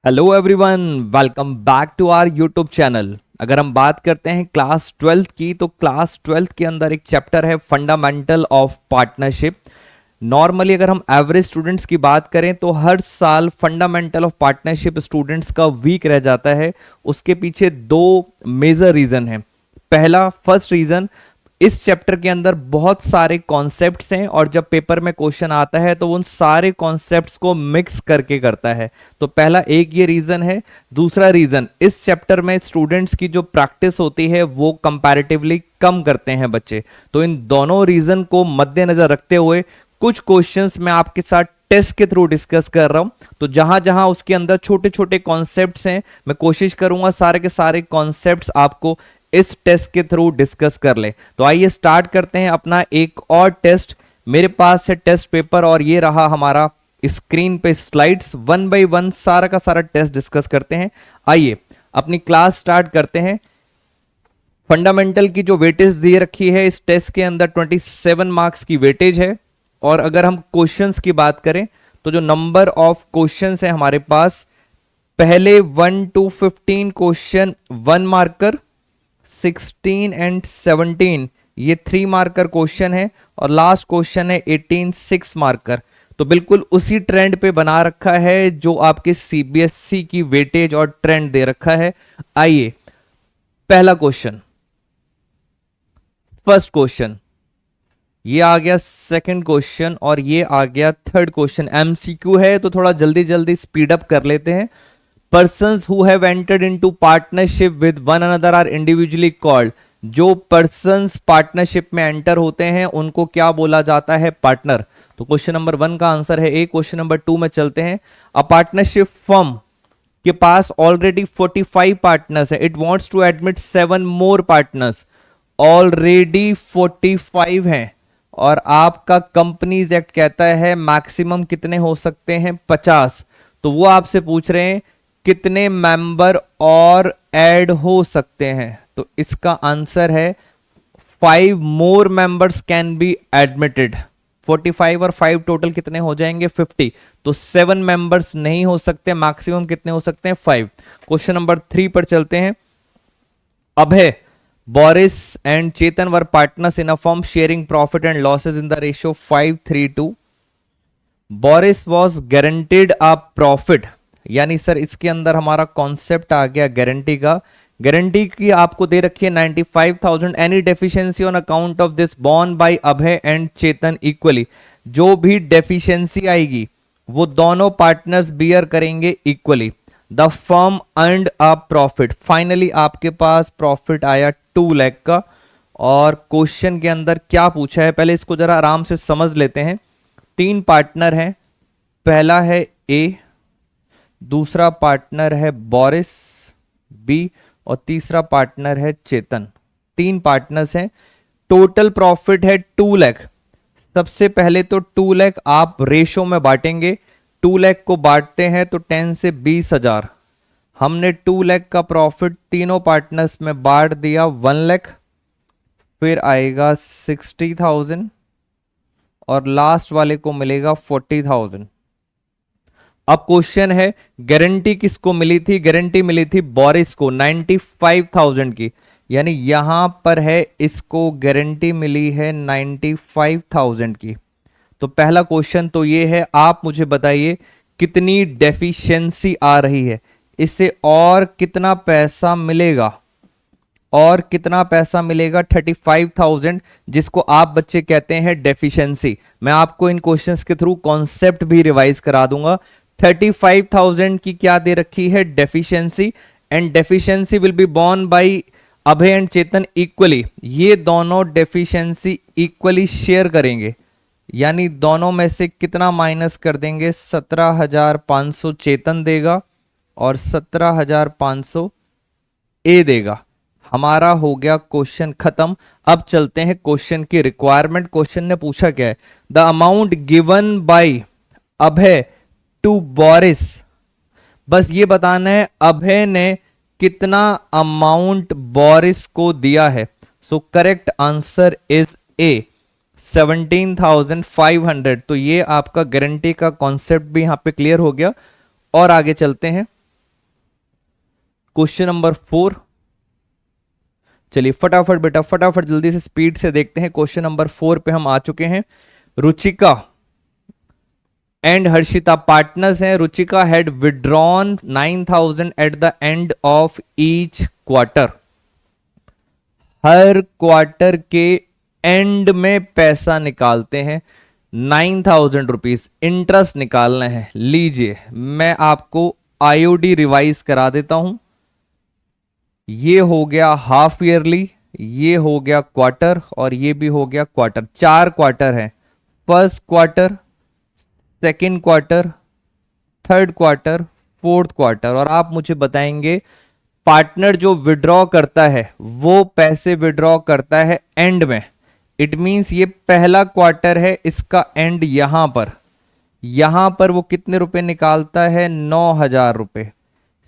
Hello everyone, welcome back to our YouTube channel. अगर हम बात करते हैं क्लास 12th की, तो क्लास 12th के अंदर एक चैप्टर है फंडामेंटल ऑफ पार्टनरशिप। नॉर्मली अगर हम एवरेज स्टूडेंट्स की बात करें तो हर साल फंडामेंटल ऑफ पार्टनरशिप स्टूडेंट्स का वीक रह जाता है। उसके पीछे दो मेजर रीजन है। पहला, फर्स्ट रीजन, इस चैप्टर के अंदर बहुत सारे कॉन्सेप्ट्स हैं और जब पेपर में क्वेश्चन आता है तो उन सारे कॉन्सेप्ट्स को मिक्स करके करता है। तो पहला एक ये रीजन है। दूसरा रीजन, इस चैप्टर में स्टूडेंट्स की जो प्रैक्टिस होती है वो कंपैरेटिवली कम करते हैं बच्चे। तो इन दोनों रीजन को मद्देनजर रखते हुए कुछ क्वेश्चंस मैं आपके साथ टेस्ट के थ्रू डिस्कस कर रहा हूं। तो जहां जहां उसके अंदर छोटे छोटे कॉन्सेप्ट्स हैं, मैं कोशिश करूंगा सारे के सारे कॉन्सेप्ट्स आपको इस टेस्ट के थ्रू डिस्कस कर ले। तो आइए स्टार्ट करते हैं अपना एक और टेस्ट। मेरे पास है टेस्ट पेपर और ये रहा हमारा स्क्रीन पे स्लाइड्स। वन बाय वन सारा का सारा टेस्ट डिस्कस करते हैं। आइए अपनी क्लास स्टार्ट करते हैं। फंडामेंटल की जो वेटेज दे रखी है इस टेस्ट के अंदर 27 मार्क्स की वेटेज है। और अगर हम क्वेश्चंस की बात करें तो जो नंबर ऑफ क्वेश्चंस है हमारे पास, पहले 1 to 15 क्वेश्चन 1 मार्कर, 16 एंड 17 ये 3 मार्कर क्वेश्चन है और लास्ट क्वेश्चन है 18 6 मार्कर। तो बिल्कुल उसी ट्रेंड पे बना रखा है जो आपके सीबीएसई की वेटेज और ट्रेंड दे रखा है। आइए पहला क्वेश्चन, फर्स्ट क्वेश्चन ये आ गया, सेकंड क्वेश्चन और ये आ गया थर्ड क्वेश्चन। एमसीक्यू है तो थोड़ा जल्दी जल्दी स्पीड अप कर लेते हैं। Persons who have entered into partnership with one another are individually called। जो पर्सन्स पार्टनरशिप में एंटर होते हैं उनको क्या बोला जाता है? पार्टनर। तो क्वेश्चन नंबर 1 का आंसर है ए। क्वेश्चन नंबर 2 में चलते हैं। अ पार्टनरशिप फर्म के पास ऑलरेडी 45 पार्टनर्स है। It wants to admit 7 more partners. Already 45 हैं और आपका कंपनीज एक्ट कहता है मैक्सिमम कितने हो सकते हैं? 50। तो वो आपसे पूछ रहे हैं कितने मेंबर और ऐड हो सकते हैं। तो इसका आंसर है 5 मोर मेंबर्स कैन बी एडमिटेड। 45 और 5 टोटल कितने हो जाएंगे? 50। तो 7 मेंबर्स नहीं हो सकते, मैक्सिमम कितने हो सकते हैं? 5। क्वेश्चन नंबर 3 पर चलते हैं। Abhay, Boris and Chetan were partners in a firm sharing profit and losses in the ratio 5:3:2। Boris was guaranteed a profit, यानी सर इसके अंदर हमारा कॉन्सेप्ट आ गया गारंटी का। गारंटी की आपको दे रखी है 95,000। Any deficiency on account of this borne by Abhay and Chetan equally. जो भी डेफिशिएंसी आएगी वो दोनों पार्टनर्स बियर करेंगे equally. The firm earned a profit. Finally आपके पास प्रॉफिट आया 2 लाख का। और क्वेश्चन के अंदर क्या पूछा है पहले इसको जरा आराम से समझ लेते हैं। 3 पार्टनर हैं। पहला है ए, दूसरा पार्टनर है बोरिस बी और तीसरा पार्टनर है चेतन। 3 पार्टनर्स हैं। टोटल प्रॉफिट है 2 लाख। सबसे पहले तो 2 लाख आप रेशो में बांटेंगे। 2 लाख को बांटते हैं तो 10 से 20,000। हमने 2 लाख का प्रॉफिट तीनों पार्टनर्स में बांट दिया 1 लाख। फिर आएगा 60,000 और लास्ट वाले को मिलेगा 40,000। अब क्वेश्चन है गारंटी किसको मिली थी? गारंटी मिली थी बोरिस को 95,000 की, यानी यहां पर है इसको गारंटी मिली है 95,000 की। तो पहला क्वेश्चन तो ये है, आप मुझे बताइए कितनी डेफिशिएंसी आ रही है, इससे और कितना पैसा मिलेगा? और कितना पैसा मिलेगा? 35,000, जिसको आप बच्चे कहते हैं डेफिशिएंसी। मैं आपको इन क्वेश्चंस के थ्रू कॉन्सेप्ट भी रिवाइज करा दूंगा। 35,000 की क्या दे रखी है? Deficiency. And deficiency will be borne by Abhay and Chetan equally. ये दोनों डेफिशिएंसी इक्वली शेयर करेंगे, यानी दोनों में से कितना माइनस कर देंगे? 17,500 चेतन देगा और 17,500 ए देगा। हमारा हो गया क्वेश्चन खत्म। अब चलते हैं क्वेश्चन की रिक्वायरमेंट। क्वेश्चन ने पूछा क्या है? The amount given by Abhay to Boris. बस ये बताना है अभय ने कितना अमाउंट बोरिस को दिया है। So correct answer is a, 17,500। तो ये आपका गारंटी का कॉन्सेप्ट भी यहां पे क्लियर हो गया। और आगे चलते हैं। Question number 4। चलिए फटाफट बेटा फटाफट जल्दी से स्पीड से देखते हैं। क्वेश्चन नंबर 4 पे हम आ चुके हैं। रुचिका एंड हर्षिता पार्टनर्स हैं। Ruchika had withdrawn 9,000 at the end of each quarter. हर क्वार्टर के एंड में पैसा निकालते हैं 9,000 रुपीज, इंटरेस्ट निकालना है। लीजिए मैं आपको आईओडी रिवाइज करा देता हूं। ये हो गया हाफ ईयरली, ये हो गया क्वार्टर और ये भी हो गया क्वार्टर। 4 क्वार्टर है, first quarter, second quarter, third quarter, fourth quarter. और आप मुझे बताएंगे पार्टनर जो विड्रॉ करता है वो पैसे विड्रॉ करता है एंड में। इट मींस ये पहला क्वार्टर है, इसका एंड यहां पर वो कितने रुपए निकालता है? 9,000 रुपए।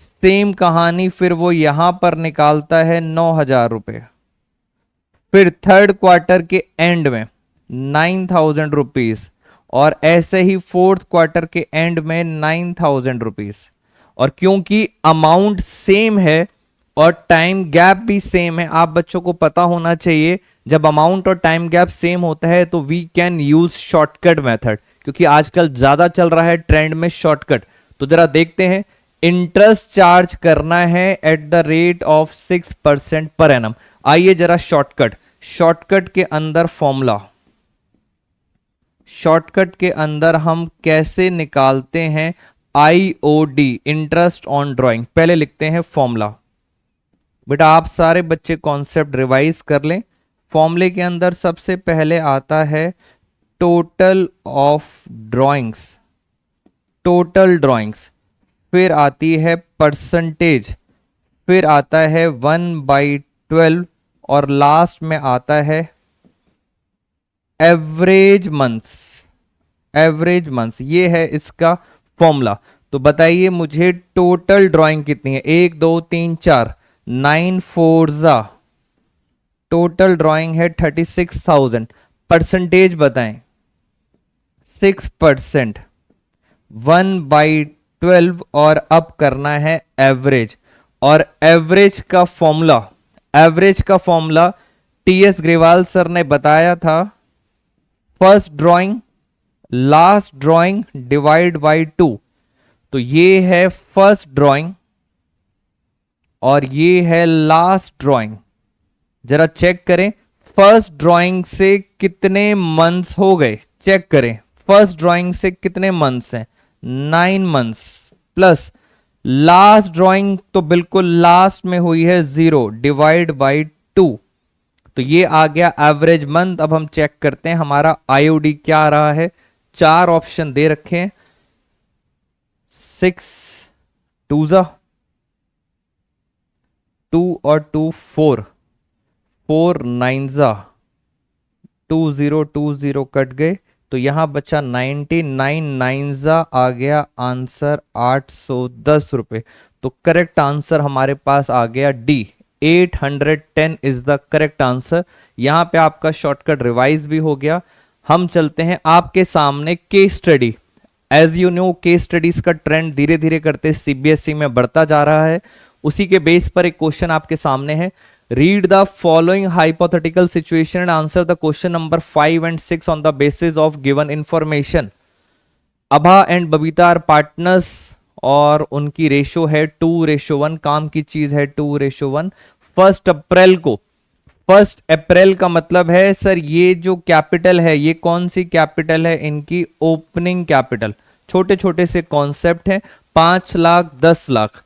सेम कहानी फिर वो यहां पर निकालता है 9,000 रुपए। फिर थर्ड क्वार्टर के एंड में 9,000 रुपीज और ऐसे ही फोर्थ क्वार्टर के एंड में 9,000 रुपीज। और क्योंकि अमाउंट सेम है और टाइम गैप भी सेम है, आप बच्चों को पता होना चाहिए जब अमाउंट और टाइम गैप सेम होता है तो we can use shortcut method, क्योंकि आजकल ज्यादा चल रहा है ट्रेंड में शॉर्टकट। तो जरा देखते हैं, इंटरेस्ट चार्ज करना है at the rate of 6% per annum. आइए जरा शॉर्टकट के अंदर फॉर्मूला, शॉर्टकट के अंदर हम कैसे निकालते हैं आईओडी, इंटरेस्ट ऑन ड्राइंग। पहले लिखते हैं फॉर्मूला। बेटा आप सारे बच्चे कॉन्सेप्ट रिवाइज कर लें। फॉर्मूले के अंदर सबसे पहले आता है total of drawings, total drawings, फिर आती है परसेंटेज, फिर आता है 1/12 और लास्ट में आता है एवरेज मंथ्स, एवरेज मंथ्स। ये है इसका फॉर्मूला। तो बताइए मुझे टोटल ड्राइंग कितनी है? 1 2 3 4, 9 4 जा, टोटल ड्राइंग है 36,000। परसेंटेज बताएं, 6%, 1/12 और अब करना है एवरेज। और एवरेज का फॉर्मूला, एवरेज का फॉर्मूला टीएस ग्रेवाल सर ने बताया था, first drawing last drawing divide by 2। तो ये है फर्स्ट ड्राइंग और ये है लास्ट ड्राइंग। जरा चेक करें फर्स्ट ड्राइंग से कितने मंथ्स हो गए, चेक करें फर्स्ट ड्राइंग से कितने मंथ्स हैं? 9 मंथ्स, प्लस लास्ट ड्राइंग तो बिल्कुल लास्ट में हुई है 0, डिवाइड बाय 2। तो ये आ गया एवरेज मंथ। अब हम चेक करते हैं हमारा आईओडी क्या आ रहा है। 4 ऑप्शन दे रखे हैं, 6 2 जा 2 और 2 4, 4 9 जा 20 कट गए तो यहां बचा 99, 9 जा आ गया आंसर 810 रुपए। तो करेक्ट आंसर हमारे पास आ गया D, 810 is the correct answer. यहां पे आपका शॉर्टकट रिवाइज भी हो गया। हम चलते हैं आपके सामने case study. As you know case studies का ट्रेंड धीरे धीरे करते सीबीएसई में बढ़ता जा रहा है। उसी के बेस पर एक क्वेश्चन आपके सामने है। Read the following hypothetical situation and answer the question number 5 and 6 on the basis of given information. Abha and Babita are partners और उनकी रेशो है 2:1। काम की चीज है 2:1। 1 अप्रैल को, 1 अप्रैल का मतलब है सर ये जो कैपिटल है ये कौन सी कैपिटल है? इनकी ओपनिंग कैपिटल। छोटे छोटे से कॉन्सेप्ट हैं। 5 lakh 10 lakh.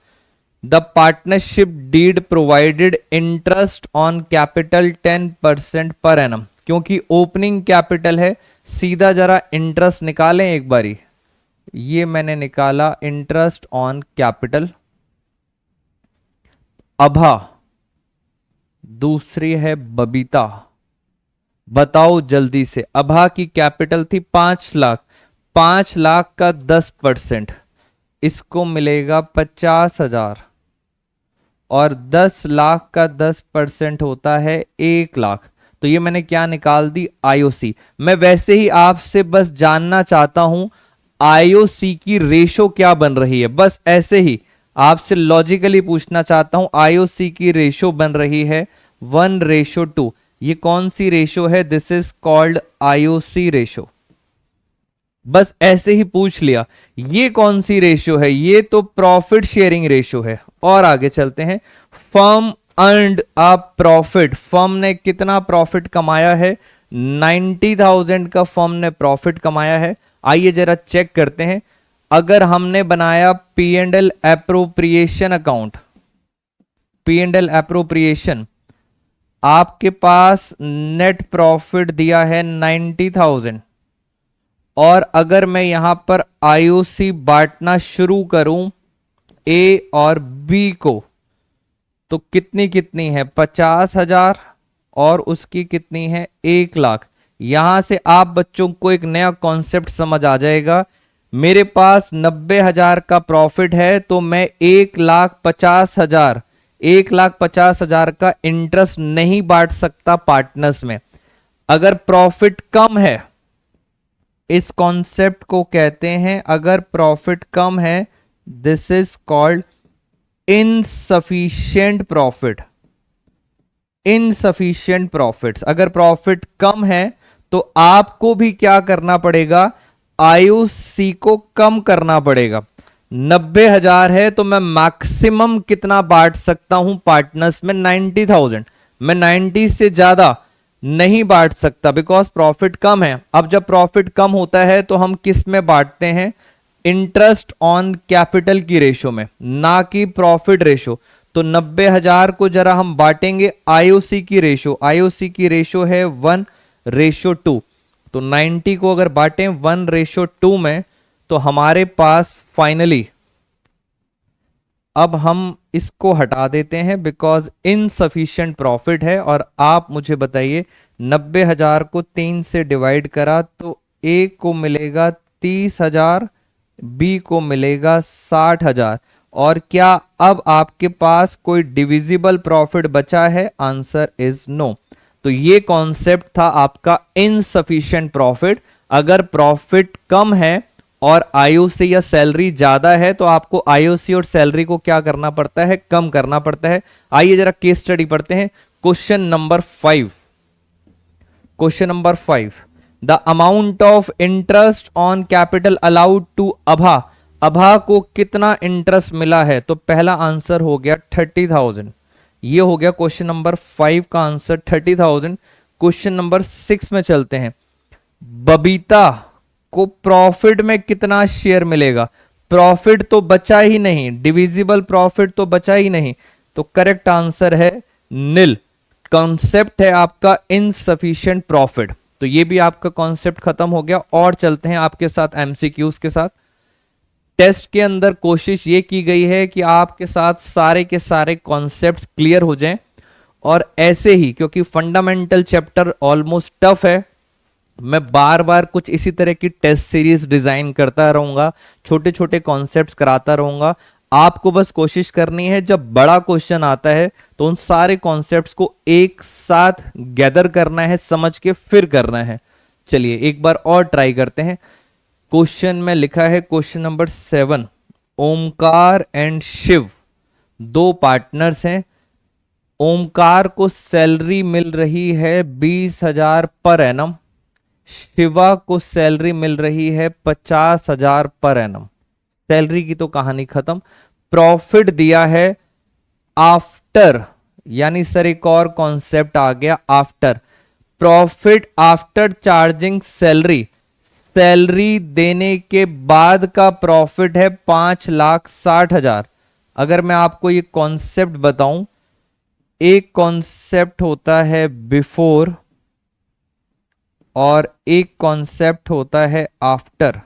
The partnership deed provided interest on capital 10% per annum. क्योंकि ओपनिंग कैपिटल है, सीधा जरा इंटरेस्ट निकालें एक बारी। ये मैंने निकाला इंटरेस्ट ऑन कैपिटल। अभा, दूसरी है बबीता। बताओ जल्दी से, अभा की कैपिटल थी 5 लाख, 5 लाख का 10%, इसको मिलेगा 50,000 और 10 लाख का 10% होता है 1 लाख। तो ये मैंने क्या निकाल दी? आईओसी। मैं वैसे ही आपसे बस जानना चाहता हूं आईओसी की रेशो क्या बन रही है, बस ऐसे ही आपसे लॉजिकली पूछना चाहता हूं, आईओसी की रेशो बन रही है 1:2। ये कौन सी रेशो है? This is called IOC ratio. बस ऐसे ही पूछ लिया। ये कौन सी रेशो है? ये तो प्रॉफिट शेयरिंग रेशो है। और आगे चलते हैं। Firm earned a profit, firm ने कितना प्रॉफिट कमाया है? 90,000 का फर्म ने प्रॉफिट कमाया है। आइए जरा चेक करते हैं। अगर हमने बनाया P and L appropriation account, P and L appropriation, आपके पास नेट प्रॉफिट दिया है 90,000, और अगर मैं यहां पर आईओसी बांटना शुरू करूं ए और बी को, तो कितनी कितनी है? 50,000 और उसकी कितनी है? 1,00,000। यहां से आप बच्चों को एक नया कॉन्सेप्ट समझ आ जाएगा। मेरे पास 90,000 का प्रॉफिट है, तो मैं 1,50,000 1,50,000 का इंटरेस्ट नहीं बांट सकता पार्टनर्स में। अगर प्रॉफिट कम है, इस कॉन्सेप्ट को कहते हैं, अगर प्रॉफिट कम है, this is called insufficient profit. Insufficient profits, अगर प्रॉफिट कम है तो आपको भी क्या करना पड़ेगा? आईओसी को कम करना पड़ेगा। 90,000 है तो मैं मैक्सिमम कितना बांट सकता हूं पार्टनर्स में? 90,000। मैं 90 से ज्यादा नहीं बांट सकता, बिकॉज प्रॉफिट कम है। अब जब प्रॉफिट कम होता है तो हम किस में बांटते हैं? इंटरेस्ट ऑन कैपिटल की रेशो में, ना कि प्रॉफिट रेशो। तो 90,000 को जरा हम बांटेंगे आईओसी की रेशो। आईओसी की रेशो है 1:2। तो 90 को अगर बांटें 1:2 में, तो हमारे पास फाइनली, अब हम इसको हटा देते हैं बिकॉज इनसफिशिएंट प्रॉफिट है। और आप मुझे बताइए, 90,000 को 3 से डिवाइड करा तो ए को मिलेगा 30,000, बी को मिलेगा 60,000। और क्या अब आपके पास कोई डिविजिबल प्रॉफिट बचा है? Answer is no. तो ये कॉन्सेप्ट था आपका इनसफिशिएंट प्रॉफिट। अगर प्रॉफिट कम है और आईओसी या सैलरी ज्यादा है, तो आपको आईओसी और सैलरी को क्या करना पड़ता है? कम करना पड़ता है। आइए जरा केस स्टडी पढ़ते हैं। Question number 5। Question number 5, the amount of interest on capital allowed to Abha. Abha को कितना इंटरेस्ट मिला है? तो पहला आंसर हो गया 30,000। ये हो गया क्वेश्चन नंबर 5 का आंसर, 30,000। क्वेश्चन नंबर 6 में चलते हैं। बबीता को प्रॉफिट में कितना शेयर मिलेगा? प्रॉफिट तो बचा ही नहीं, डिविजिबल प्रॉफिट तो बचा ही नहीं, तो करेक्ट आंसर है नील। कॉन्सेप्ट है आपका इनसफिशिएंट प्रॉफिट। तो ये भी आपका कॉन्सेप्ट खत्म हो गया। और चलते हैं आपके साथ एमसीक्यूज के साथ। टेस्ट के अंदर कोशिश ये की गई है कि आपके साथ सारे के सारे कॉन्सेप्ट्स क्लियर हो जाएं, और ऐसे ही, क्योंकि फंडामेंटल चैप्टर ऑलमोस्ट टफ है, मैं बार बार कुछ इसी तरह की टेस्ट सीरीज डिजाइन करता रहूंगा, छोटे छोटे कॉन्सेप्ट्स कराता रहूंगा। आपको बस कोशिश करनी है, जब बड़ा क्वेश्चन आता है तो उन सारे कॉन्सेप्ट्स को एक साथ गैदर करना है, समझ के फिर करना है। चलिए एक बार और ट्राई करते हैं। क्वेश्चन में लिखा है, question number 7, Omkar and Shiv दो पार्टनर्स हैं। ओमकार को सैलरी मिल रही है 20,000 पर एनम, शिवा को सैलरी मिल रही है 50,000 पर एनम। सैलरी की तो कहानी खत्म। प्रॉफिट दिया है आफ्टर, यानी सर एक और कॉन्सेप्ट आ गया after. Profit after charging salary, salary देने के बाद का प्रॉफिट है 5,60,000। अगर मैं आपको ये कॉन्सेप्ट बताऊं, एक कॉन्सेप्ट होता है बिफोर और एक कॉन्सेप्ट होता है आफ्टर।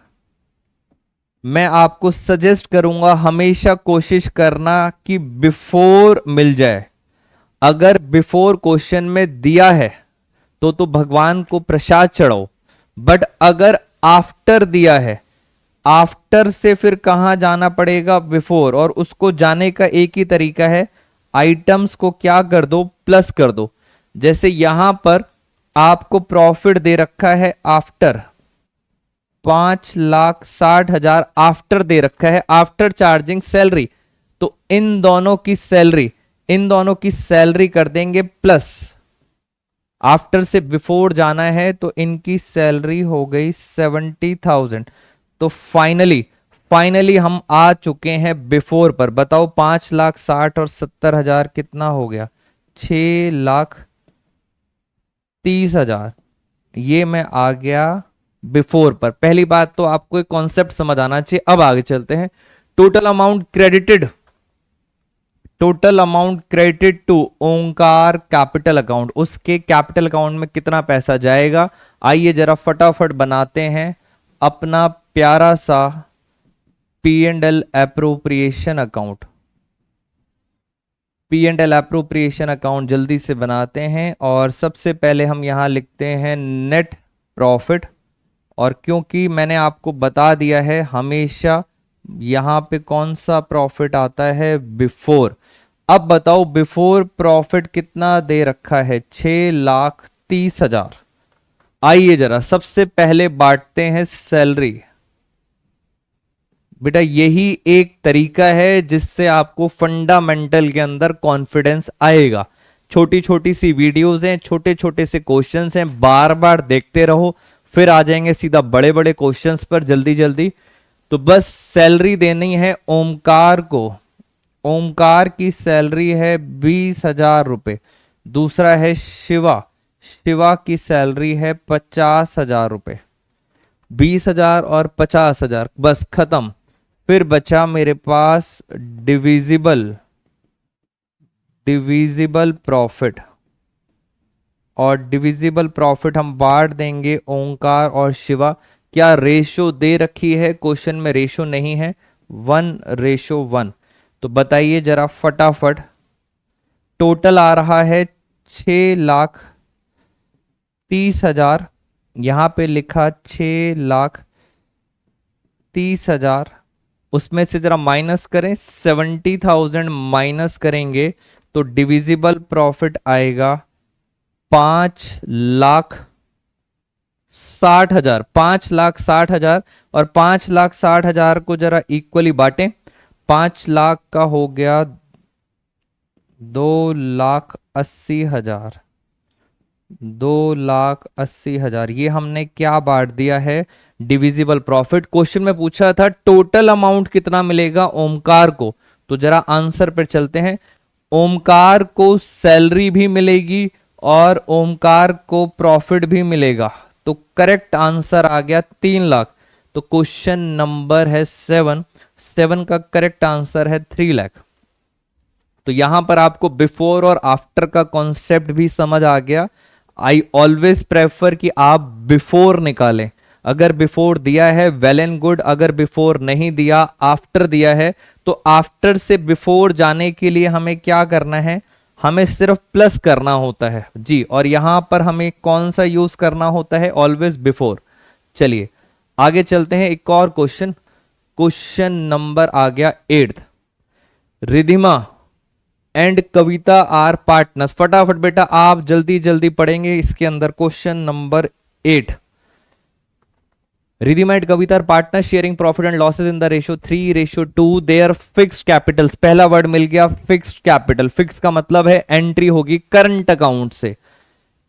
मैं आपको सजेस्ट करूंगा हमेशा कोशिश करना कि बिफोर मिल जाए। अगर बिफोर क्वेश्चन में दिया है तो भगवान को प्रसाद चढ़ाओ, बट अगर आफ्टर दिया है, आफ्टर से फिर कहां जाना पड़ेगा? बिफोर। और उसको जाने का एक ही तरीका है, आइटम्स को क्या कर दो? प्लस कर दो। जैसे यहां पर आपको प्रॉफिट दे रखा है आफ्टर 5,60,000 आफ्टर दे रखा है, आफ्टर चार्जिंग सैलरी। तो इन दोनों की सैलरी कर देंगे प्लस, आफ्टर से बिफोर जाना है तो इनकी सैलरी हो गई 70,000। तो फाइनली हम आ चुके हैं बिफोर पर। बताओ 5,60,000 और 70,000 कितना हो गया? 6,30,000। ये मैं आ गया बिफोर पर। पहली बात तो आपको एक कॉन्सेप्ट समझ आना चाहिए। अब आगे चलते हैं। Total amount credited to Omkar capital account, उसके कैपिटल अकाउंट में कितना पैसा जाएगा? आइए जरा फटाफट बनाते हैं अपना प्यारा सा P&L appropriation account. P&L appropriation account जल्दी से बनाते हैं। और सबसे पहले हम यहां लिखते हैं नेट प्रॉफिट। और क्योंकि मैंने आपको बता दिया है हमेशा यहां पे कौन सा प्रॉफिट आता है? बिफोर। अब बताओ बिफोर प्रॉफिट कितना दे रखा है? 6,30,000। आइए जरा सबसे पहले बांटते हैं सैलरी। बेटा यही एक तरीका है जिससे आपको फंडामेंटल के अंदर कॉन्फिडेंस आएगा। छोटी छोटी सी वीडियोस हैं, छोटे छोटे से क्वेश्चंस हैं, बार बार देखते रहो, फिर आ जाएंगे सीधा बड़े बड़े क्वेश्चंस पर जल्दी जल्दी। तो बस सैलरी देनी है ओमकार को। ओमकार की सैलरी है 20,000 रुपए। दूसरा है शिवा की सैलरी है 50,000 रुपए। 20,000 और 50,000 बस खत्म। फिर बचा मेरे पास डिविजिबल प्रॉफिट। और डिविजिबल प्रॉफिट हम बांट देंगे ओंकार और शिवा। क्या रेशो दे रखी है? क्वेश्चन में रेशो नहीं है, 1:1। तो बताइए जरा फटाफट। टोटल आ रहा है 6,30,000। यहां पे लिखा 6,30,000। उसमें से जरा माइनस करें, 70,000 माइनस करेंगे तो डिविजिबल प्रॉफिट आएगा 5,60,000। 5,60,000 और 5,60,000 को जरा इक्वली बांटें। 5 लाख का हो गया 2,80,000। 2,80,000 ये हमने क्या बांट दिया है? Divisible profit. क्वेश्चन में पूछा था टोटल अमाउंट कितना मिलेगा ओमकार को, तो जरा आंसर पर चलते हैं। ओमकार को सैलरी भी मिलेगी और ओमकार को प्रॉफिट भी मिलेगा। तो करेक्ट आंसर आ गया 3 लाख। तो क्वेश्चन नंबर है 7 का करेक्ट आंसर है 3 लाख। तो यहां पर आपको बिफोर और आफ्टर का कॉन्सेप्ट भी समझ आ गया। आई ऑलवेज प्रेफर कि आप बिफोर निकालें। अगर बिफोर दिया है वेल एंड गुड, अगर बिफोर नहीं दिया, आफ्टर दिया है, तो आफ्टर से बिफोर जाने के लिए हमें क्या करना है? हमें सिर्फ प्लस करना होता है जी। और यहां पर हमें कौन सा यूज करना होता है? Always before. चलिए आगे चलते हैं। एक और क्वेश्चन नंबर आ गया 8। Ridhima and Kavita are partners. फटाफट बेटा आप जल्दी जल्दी पढ़ेंगे इसके अंदर। Question number 8। Ridhima and Kavita are partner sharing profit and losses in the ratio 3:2। Their fixed capitals. पहला वर्ड मिल गया फिक्स्ड कैपिटल। फिक्स का मतलब है एंट्री होगी करंट अकाउंट से।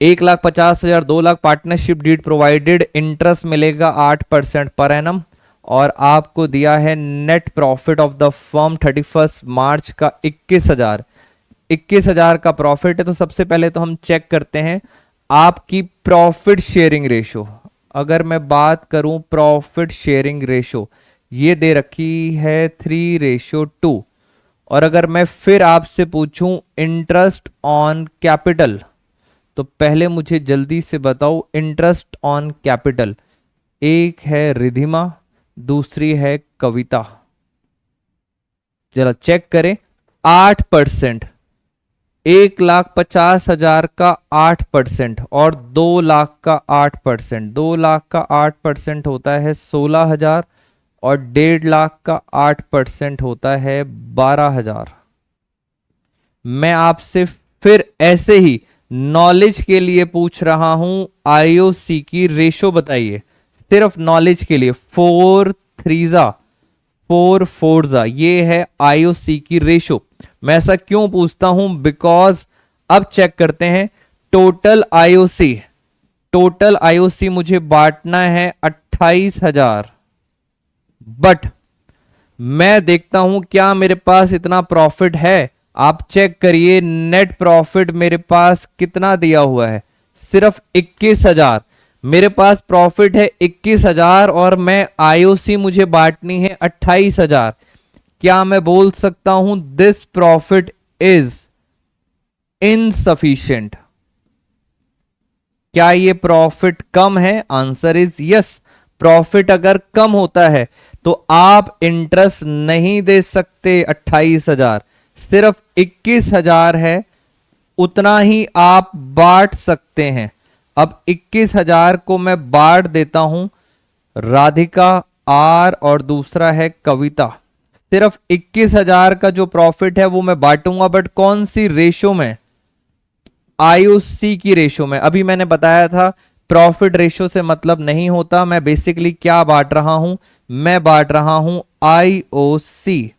1,50,000, 2 lakh partnership deed provided. Interest मिलेगा 8% पर एनम। और आपको दिया है net profit of the firm 31 March का 21,000। 21,000 का प्रॉफिट है। तो सबसे पहले तो हम चेक करते हैं आपकी प्रॉफिट शेयरिंग रेशो। अगर मैं बात करूं प्रॉफिट शेयरिंग रेशो, ये दे रखी है 3:2। और अगर मैं फिर आपसे पूछूं इंटरेस्ट ऑन कैपिटल, तो पहले मुझे जल्दी से बताओ इंटरेस्ट ऑन कैपिटल। एक है रिधिमा, दूसरी है कविता। जरा चेक करें। 8%। 1,50,000 का 8% और 2 लाख का 8%। 2 लाख का 8% होता है 16,000 और 1.5 लाख का 8% होता है 12,000। मैं आपसे फिर ऐसे ही नॉलेज के लिए पूछ रहा हूं आईओसी की रेशो बताइए। सिर्फ नॉलेज के लिए। 4 3 4 फोर्जा, ये है आईओसी की रेशो। मैं ऐसा क्यों पूछता हूं, बिकॉज अब चेक करते हैं टोटल आईओसी। टोटल आईओसी मुझे बांटना है 28,000, बट मैं देखता हूं क्या मेरे पास इतना प्रॉफिट है। आप चेक करिए नेट प्रॉफिट मेरे पास कितना दिया हुआ है, सिर्फ 21,000। मेरे पास प्रॉफिट है 21,000 और मैं आईओसी मुझे बांटनी है 28,000। क्या मैं बोल सकता हूं दिस प्रॉफिट इज इनसफिशिएंट? क्या ये प्रॉफिट कम है? Answer is yes. प्रॉफिट अगर कम होता है तो आप इंटरेस्ट नहीं दे सकते 28,000, सिर्फ 21,000 है, उतना ही आप बांट सकते हैं। अब 21,000 को मैं बांट देता हूं, राधिका आर और दूसरा है कविता। सिर्फ 21,000 का जो प्रॉफिट है वो मैं बांटूंगा, बट कौन सी रेशो में? आईओसी की रेशो में। अभी मैंने बताया था प्रॉफिट रेशो से मतलब नहीं होता। मैं बेसिकली क्या बांट रहा हूं, मैं बांट रहा हूं आईओसी।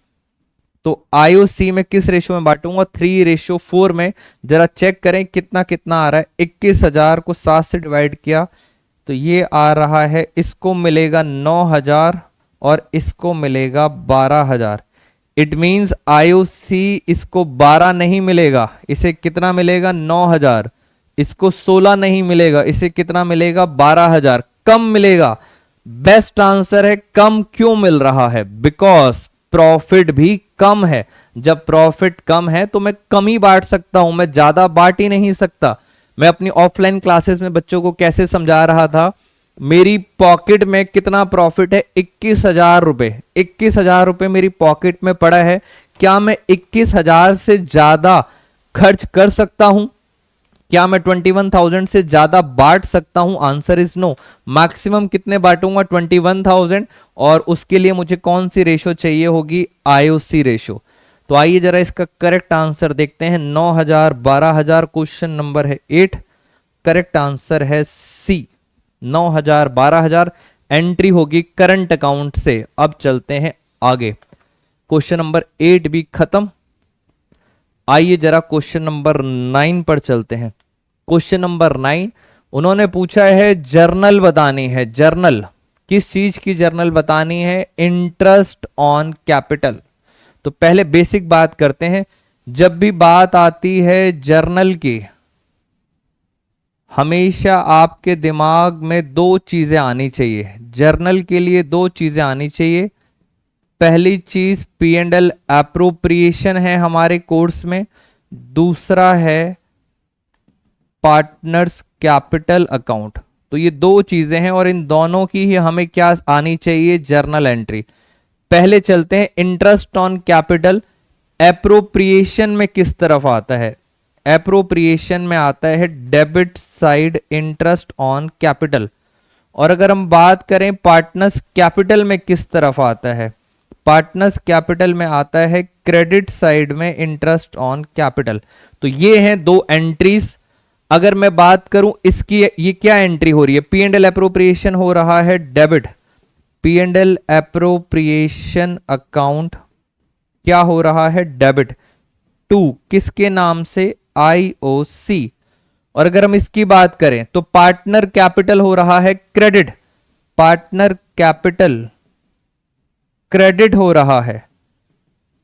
तो आईओसी में किस रेशो में बांटूंगा? 3:4 में। जरा चेक करें कितना कितना आ रहा है। 21,000 को 7 से डिवाइड किया तो ये आ रहा है, इसको मिलेगा 9,000 और इसको मिलेगा 12,000। इट मींस आईओसी इसको 12 नहीं मिलेगा, इसे कितना मिलेगा? 9,000। इसको 16 नहीं मिलेगा, इसे कितना मिलेगा? 12,000। कम मिलेगा। बेस्ट आंसर है कम। क्यों मिल रहा है? बिकॉज प्रॉफिट भी कम है। जब प्रॉफिट कम है तो मैं कम ही बांट सकता हूं, मैं ज्यादा बांट ही नहीं सकता। मैं अपनी ऑफलाइन क्लासेस में बच्चों को कैसे समझा रहा था, मेरी पॉकेट में कितना प्रॉफिट है? 21,000 रुपए। 21,000 रुपए मेरी पॉकेट में पड़ा है। क्या मैं 21,000 से ज्यादा खर्च कर सकता हूं? क्या मैं 21,000 से ज्यादा बांट सकता हूं? Answer is no. मैक्सिमम कितने बांटूंगा? 21,000। और उसके लिए मुझे कौन सी रेशो चाहिए होगी? IOC ratio. तो आइए जरा इसका करेक्ट आंसर देखते हैं। 9,000 12,000, क्वेश्चन नंबर है 8। करेक्ट आंसर है सी, 9,000 12,000 एंट्री होगी करंट अकाउंट से। अब चलते हैं आगे। क्वेश्चन नंबर 8 भी खत्म। आइए जरा क्वेश्चन नंबर 9 पर चलते हैं। क्वेश्चन नंबर 9 उन्होंने पूछा है जर्नल बतानी है। जर्नल किस चीज की जर्नल बतानी है? Interest on capital. तो पहले बेसिक बात करते हैं। जब भी बात आती है जर्नल की, हमेशा आपके दिमाग में दो चीजें आनी चाहिए। जर्नल के लिए दो चीजें आनी चाहिए। पहली चीज P&L एप्रोप्रिएशन है हमारे कोर्स में, दूसरा है पार्टनर्स कैपिटल अकाउंट। तो ये दो चीजें हैं और इन दोनों की ही हमें क्या आनी चाहिए? Journal entry. पहले चलते हैं इंटरेस्ट ऑन कैपिटल। एप्रोप्रिएशन में किस तरफ आता है? एप्रोप्रिएशन में आता है debit side, interest on capital. और अगर हम बात करें पार्टनर्स कैपिटल में किस तरफ आता है? पार्टनर्स कैपिटल में आता है क्रेडिट साइड में, इंटरेस्ट ऑन कैपिटल। तो ये हैं दो एंट्रीज। अगर मैं बात करूं इसकी, ये क्या एंट्री हो रही है? P&L एप्रोप्रिएशन हो रहा है डेबिट। P&L एप्रोप्रिएशन अकाउंट क्या हो रहा है? डेबिट टू किसके नाम से? आईओसी। और अगर हम इसकी बात करें तो पार्टनर कैपिटल हो रहा है क्रेडिट। पार्टनर कैपिटल क्रेडिट हो रहा है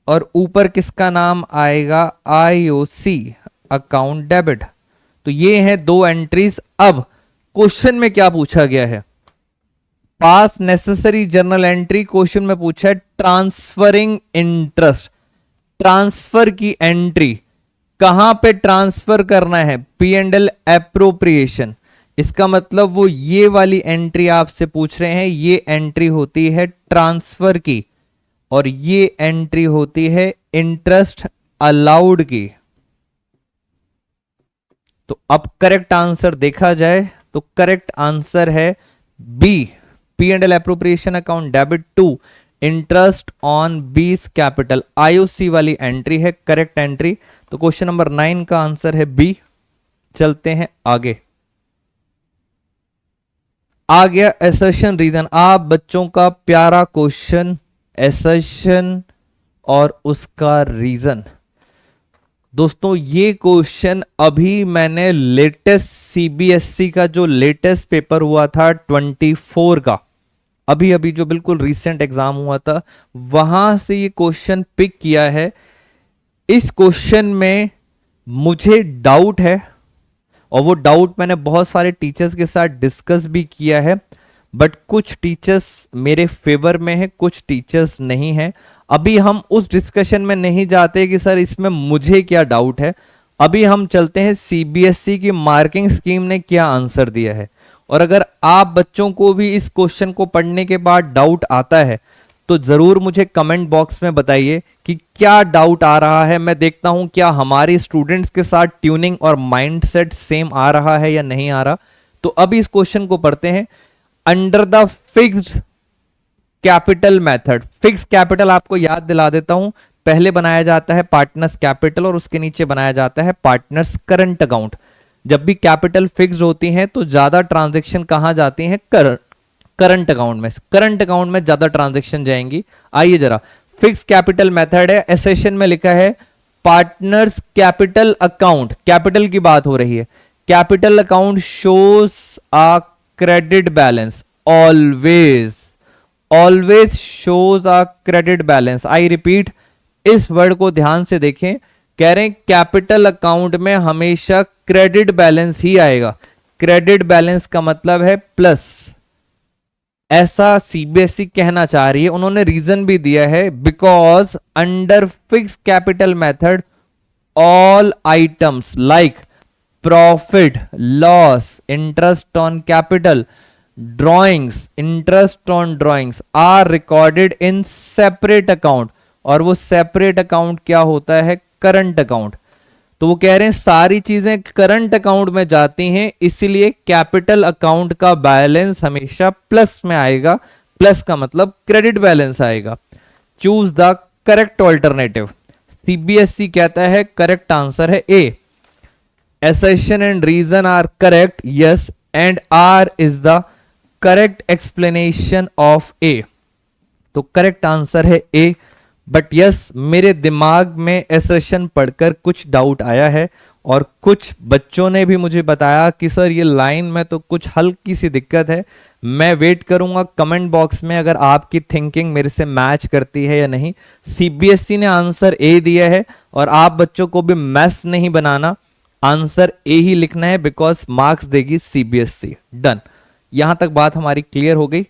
और ऊपर किसका नाम आएगा? IOC account debit. तो ये हैं दो एंट्रीज। अब क्वेश्चन में क्या पूछा गया है? पास नेसेसरी जर्नल एंट्री। क्वेश्चन में पूछा है ट्रांसफरिंग इंटरेस्ट। ट्रांसफर की एंट्री कहां पे ट्रांसफर करना है? P&L appropriation. इसका मतलब वो ये वाली एंट्री आपसे पूछ रहे हैं, ये एंट्री होती है ट्रांसफर की और ये एंट्री होती है इंटरेस्ट अलाउड की। तो अब करेक्ट आंसर देखा जाए तो करेक्ट आंसर है B, P&L appropriation account debit to interest on B's capital. IOC वाली एंट्री है करेक्ट एंट्री। तो क्वेश्चन नंबर 9 का आंसर है बी। चलते हैं आगे। आ गया असर्शन रीजन। आप बच्चों का प्यारा क्वेश्चन एसर्शन और उसका रीजन। दोस्तों ये क्वेश्चन अभी मैंने लेटेस्ट सीबीएसई का जो लेटेस्ट पेपर हुआ था 24 का, अभी अभी जो बिल्कुल रीसेंट एग्जाम हुआ था, वहां से ये क्वेश्चन पिक किया है। इस क्वेश्चन में मुझे डाउट है और वो डाउट मैंने बहुत सारे टीचर्स के साथ डिस्कस भी किया है, बट कुछ टीचर्स मेरे फेवर में है, कुछ टीचर्स नहीं है। अभी हम उस डिस्कशन में नहीं जाते कि सर इसमें मुझे क्या डाउट है, अभी हम चलते हैं सीबीएसई की मार्किंग स्कीम ने क्या आंसर दिया है। और अगर आप बच्चों को भी इस क्वेश्चन को पढ़ने के बाद डाउट आता है तो जरूर मुझे कमेंट बॉक्स में बताइए कि क्या डाउट आ रहा है। मैं देखता हूं क्या हमारे स्टूडेंट्स के साथ ट्यूनिंग और माइंडसेट सेम आ रहा है या नहीं आ रहा। तो अभी इस क्वेश्चन को पढ़ते हैं। Under the fixed capital method, fix capital आपको याद दिला देता हूं, पहले बनाया जाता है पार्टनर्स कैपिटल और उसके नीचे बनाया जाता है पार्टनर्स करंट अकाउंट। जब भी कैपिटल फिक्स्ड होती हैं तो ज्यादा ट्रांजैक्शन कहां जाती हैं, करंट अकाउंट में। करंट अकाउंट में ज्यादा ट्रांजैक्शन जाएंगी। आइए जरा, फिक्स कैपिटल मेथड है, एसेशन में लिखा है पार्टनर्स कैपिटल अकाउंट, कैपिटल की बात हो रही है। Capital account shows a credit balance, always shows a credit balance. I repeat, इस वर्ड को ध्यान से देखें, कह रहे हैं कैपिटल अकाउंट में हमेशा क्रेडिट बैलेंस ही आएगा। क्रेडिट बैलेंस का मतलब है प्लस, ऐसा सीबीएसई कहना चाह रही है। उन्होंने रीजन भी दिया है, because under fix capital method all items like profit, loss, interest on capital, drawings, interest on drawings are recorded in separate account. और वो सेपरेट अकाउंट क्या होता है, करंट अकाउंट। तो वो कह रहे हैं सारी चीजें करंट अकाउंट में जाती हैं, इसीलिए कैपिटल अकाउंट का बैलेंस हमेशा प्लस में आएगा। प्लस का मतलब क्रेडिट बैलेंस आएगा। Choose the correct alternative. CBSE कहता है करेक्ट आंसर है ए। assertion and reason are correct, yes, and R is the correct explanation of A। तो करेक्ट आंसर है A, बट यस मेरे दिमाग में assertion पढ़कर कुछ डाउट आया है और कुछ बच्चों ने भी मुझे बताया कि सर ये लाइन में तो कुछ हल्की सी दिक्कत है। मैं वेट करूंगा कमेंट बॉक्स में अगर आपकी थिंकिंग मेरे से मैच करती है या नहीं। सीबीएसई ने आंसर ए दिया है और आप बच्चों को भी मैस नहीं बनाना, आंसर ए ही लिखना है, बिकॉज मार्क्स देगी सीबीएसई। डन, यहां तक बात हमारी क्लियर हो गई।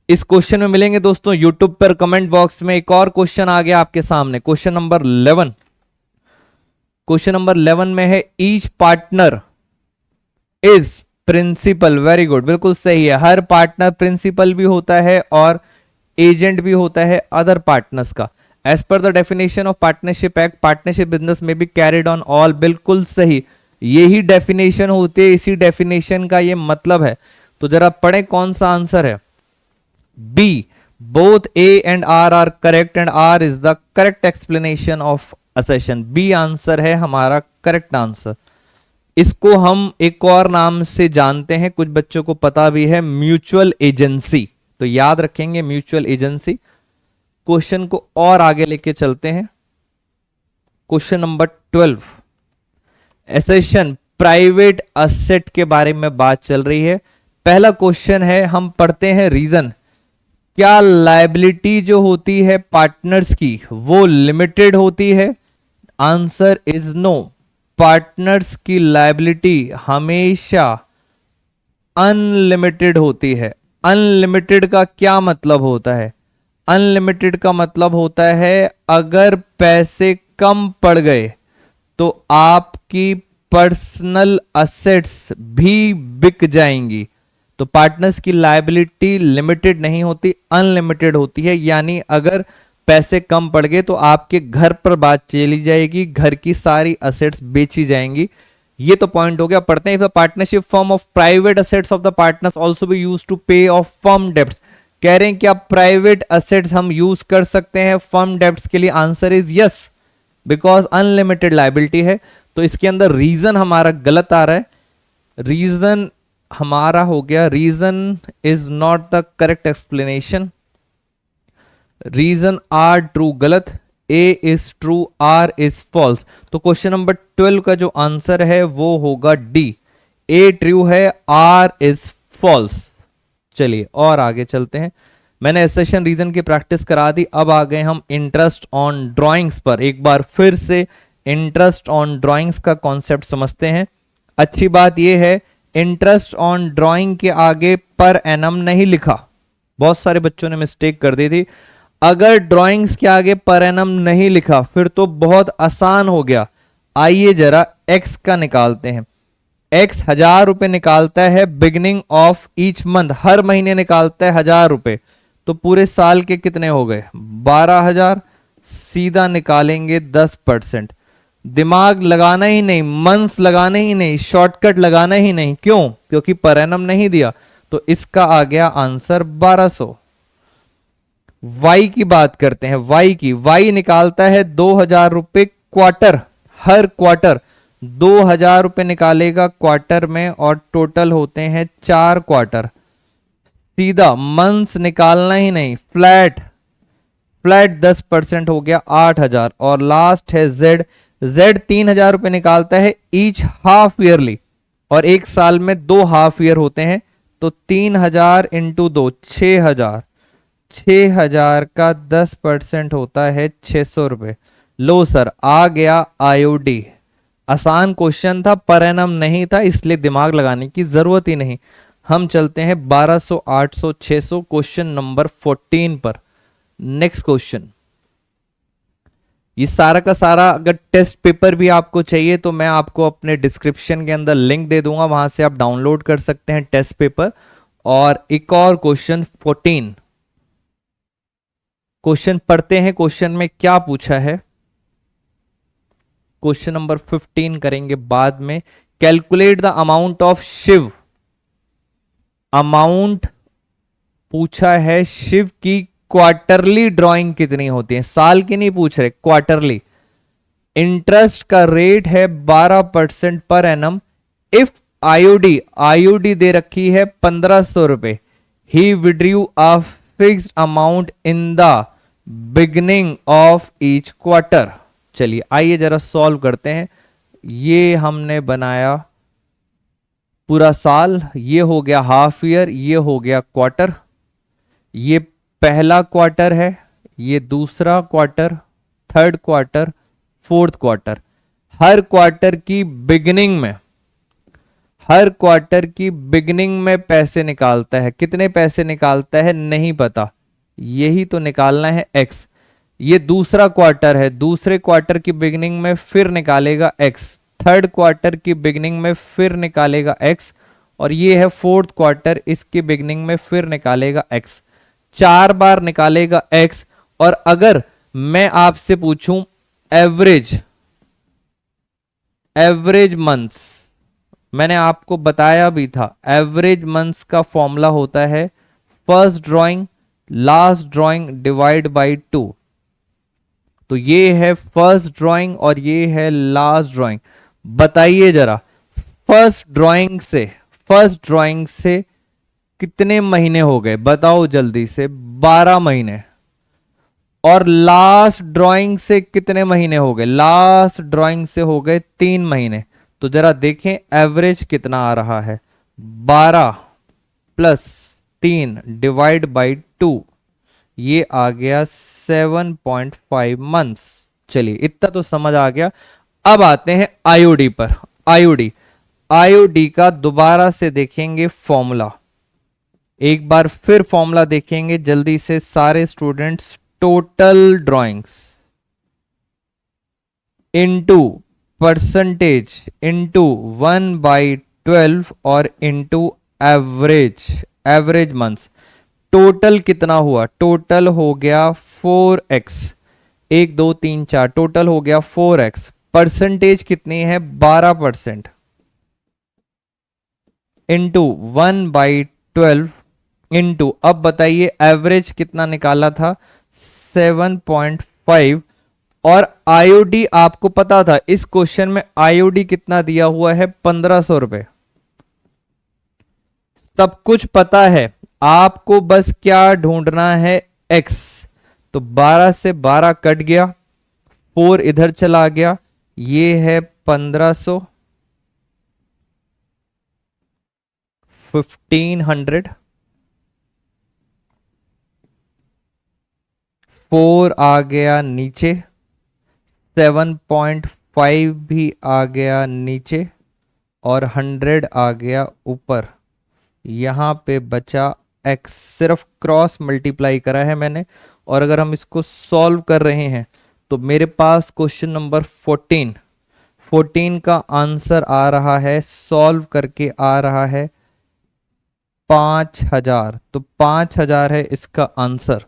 इस क्वेश्चन में मिलेंगे दोस्तों यूट्यूब पर कमेंट बॉक्स में। एक और क्वेश्चन आ गया आपके सामने, क्वेश्चन नंबर 11। क्वेश्चन नंबर 11 में है each partner is principal. Very good, बिल्कुल सही है। हर पार्टनर प्रिंसिपल भी होता है और एजेंट भी होता है अदर पार्टनर्स का। As per the definition of partnership act, partnership business में भी कैरिड ऑन ऑल। बिल्कुल सही, यही डेफिनेशन होती है, इसी डेफिनेशन का ये मतलब है। तो जरा पढ़े कौन सा आंसर है। B, both A and R are correct and R is the correct explanation of assertion. B answer है हमारा करेक्ट आंसर। इसको हम एक और नाम से जानते हैं, कुछ बच्चों को पता भी है, म्यूचुअल एजेंसी। तो याद रखेंगे म्यूचुअल एजेंसी। क्वेश्चन को और आगे लेके चलते हैं। Question number 12, assertion private asset के बारे में बात चल रही है। पहला क्वेश्चन है, हम पढ़ते हैं रीजन। क्या लायबिलिटी जो होती है पार्टनर्स की वो लिमिटेड होती है? Answer is no. पार्टनर्स की लायबिलिटी हमेशा अनलिमिटेड होती है। अनलिमिटेड का क्या मतलब होता है? अनलिमिटेड का मतलब होता है अगर पैसे कम पड़ गए तो आपकी पर्सनल असेट्स भी बिक जाएंगी। तो पार्टनर्स की लायबिलिटी लिमिटेड नहीं होती, अनलिमिटेड होती है। यानी अगर पैसे कम पड़ गए तो आपके घर पर बात चली जाएगी, घर की सारी असेट्स बेची जाएंगी। ये तो पॉइंट हो गया। पढ़ते हैं, if the partnership form of private assets of the partners also be used to pay off firm debts. कह रहे हैं क्या प्राइवेट असेट्स हम यूज कर सकते हैं फर्म डेब्ट्स के लिए? Answer is yes, because unlimited liability है। तो इसके अंदर रीजन हमारा गलत आ रहा है। रीजन हमारा हो गया, reason is not the correct explanation. Reason R true, गलत, A is true, R is false. तो क्वेश्चन नंबर 12 का जो आंसर है वो होगा डी, ए ट्रू है, आर इज फॉल्स। चलिए और आगे चलते हैं। मैंने एसेशन रीजन की प्रैक्टिस करा दी, अब आ गए हम इंटरेस्ट ऑन ड्राइंग्स पर। एक बार फिर से इंटरेस्ट ऑन ड्राइंग्स का कॉन्सेप्ट समझते हैं। अच्छी बात यह है इंटरेस्ट ऑन ड्राइंग के आगे पर एनम नहीं लिखा, बहुत सारे बच्चों ने मिस्टेक कर दी थी। अगर ड्राइंग्स के आगे पर एनम नहीं लिखा फिर तो बहुत आसान हो गया। आइए जरा एक्स का निकालते हैं। एक्स 1000 रुपए निकालता है बिगिनिंग ऑफ ईच मंथ, हर महीने निकालता है 1000 रुपए, तो पूरे साल के कितने हो गए 12,000। सीधा निकालेंगे 10%। दिमाग लगाना ही नहीं, मंथ्स लगाने ही नहीं, शॉर्टकट लगाना ही नहीं, क्यों? क्योंकि पर एनम नहीं दिया, तो इसका आ गया आंसर 1200। वाई की बात करते हैं, वाई की। वाई निकालता है 2000 रुपए क्वार्टर, हर क्वार्टर 2000 रुपए निकालेगा क्वार्टर में, और टोटल होते हैं 4 क्वार्टर। सीधा मंथ्स निकालना ही नहीं, फ्लैट फ्लैट 10% हो गया 8000। और लास्ट है जेड, जेड 3000 रुपए निकालता है ईच हाफ ईयरली, और एक साल में 2 हाफ ईयर होते हैं, तो 3000 इंटू 2 6000, 6000 का 10% होता है 600 रुपए। लो सर आ गया आईओडी। आसान क्वेश्चन था, पर एनम नहीं था, इसलिए दिमाग लगाने की जरूरत ही नहीं। हम चलते हैं 1200, 800, 600 क्वेश्चन नंबर 14 पर। नेक्स्ट क्वेश्चन, ये सारा का सारा अगर टेस्ट पेपर भी आपको चाहिए तो मैं आपको अपने डिस्क्रिप्शन के अंदर लिंक दे दूंगा, वहां से आप डाउनलोड कर सकते हैं टेस्ट पेपर। और एक और क्वेश्चन 14 क्वेश्चन पढ़ते हैं। क्वेश्चन में क्या पूछा है, क्वेश्चन नंबर 15 करेंगे बाद में। Calculate the amount of Shiv, amount पूछा है शिव की क्वार्टरली ड्राइंग कितनी होती है, साल की नहीं पूछ रहे, क्वार्टरली। इंटरेस्ट का रेट है 12% per annum. If IOD, IOD दे रखी है 1500 रुपए, he withdrew a fixed amount in the beginning of each quarter. चलिए आइए जरा सॉल्व करते हैं। ये हमने बनाया पूरा साल, ये हो गया हाफ ईयर, ये हो गया क्वार्टर। ये पहला क्वार्टर है, ये दूसरा quarter, third quarter, fourth quarter. हर क्वार्टर की बिगिनिंग में, हर क्वार्टर की बिगिनिंग में पैसे निकालता है। कितने पैसे निकालता है नहीं पता, यही तो निकालना है एक्स। ये दूसरा क्वार्टर है, दूसरे क्वार्टर की बिगिनिंग में फिर निकालेगा एक्स, थर्ड क्वार्टर की बिगिनिंग में फिर निकालेगा एक्स, और ये है फोर्थ क्वार्टर, इसकी बिगिनिंग में फिर निकालेगा एक्स। 4 बार निकालेगा एक्स। और अगर मैं आपसे पूछूं एवरेज, एवरेज मंथ्स, मैंने आपको बताया भी था एवरेज मंथ्स का फॉर्मूला होता है first drawing last drawing divide by 2। तो ये है फर्स्ट ड्राइंग और ये है लास्ट ड्राइंग। बताइए जरा फर्स्ट ड्राइंग से, फर्स्ट ड्राइंग से कितने महीने हो गए बताओ जल्दी से, 12 महीने। और लास्ट ड्राइंग से कितने महीने हो गए, लास्ट ड्राइंग से हो गए 3 महीने। तो जरा देखें एवरेज कितना आ रहा है, 12 प्लस 3 डिवाइड बाई 2, ये आ गया 7.5 मंथ्स। चलिए इतना तो समझ आ गया। अब आते हैं आईओडी पर। आईओडी, आईओडी का दोबारा से देखेंगे फॉर्मूला, एक बार फिर फॉर्मूला देखेंगे जल्दी से सारे students. Total drawings into percentage into 1/12 और into average, average months. Total कितना हुआ, टोटल हो गया 4x, 1 2 3 4, टोटल हो गया 4x। परसेंटेज कितनी है 12% इंटू 1/12 इंटू, अब बताइए एवरेज कितना निकाला था 7.5। और आईओडी आपको पता था, इस क्वेश्चन में आईओडी कितना दिया हुआ है 1500 रुपए। सब कुछ पता है, आपको बस क्या ढूंढना है x। तो 12 से 12 कट गया, 4 इधर चला गया, ये है 1500, 1500, 4 आ गया नीचे, 7.5 भी आ गया नीचे, और 100 आ गया ऊपर। यहाँ पे बचा x, सिर्फ क्रॉस मल्टीप्लाई करा है मैंने। और अगर हम इसको सॉल्व कर रहे हैं तो मेरे पास क्वेश्चन नंबर 14 का आंसर आ रहा है, सॉल्व करके आ रहा है 5000। तो 5000 है इसका आंसर।